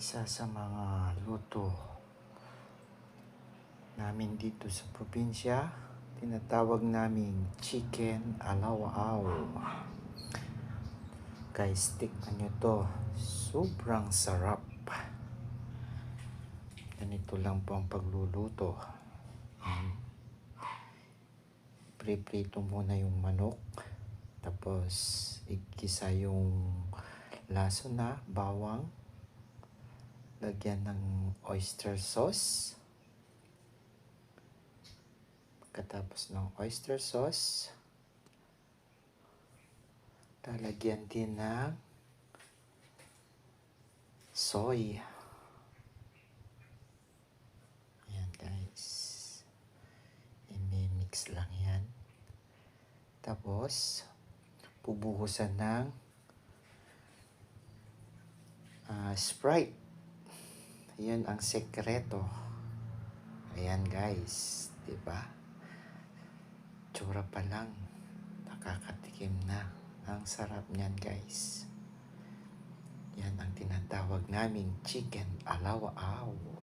Isa sa mga luto namin dito sa probinsya, tinatawag naming chicken alaw-aw. Guys, tikman nyo to. Sobrang sarap. Ganito lang po ang pagluluto. Pre-prito muna yung manok. Tapos, igisa yung laso na, bawang. Lagyan ng oyster sauce. Pagkatapos ng oyster sauce, lalagyan din ng soy. Ayan guys. I-mix lang yan. Tapos, bubuhusan ng Sprite. Ayan ang sekreto. Ayan guys. Diba? Tsura pa lang. Nakakatikim na. Ang sarap niyan guys. Yan ang tinatawag naming chicken alaw-aw.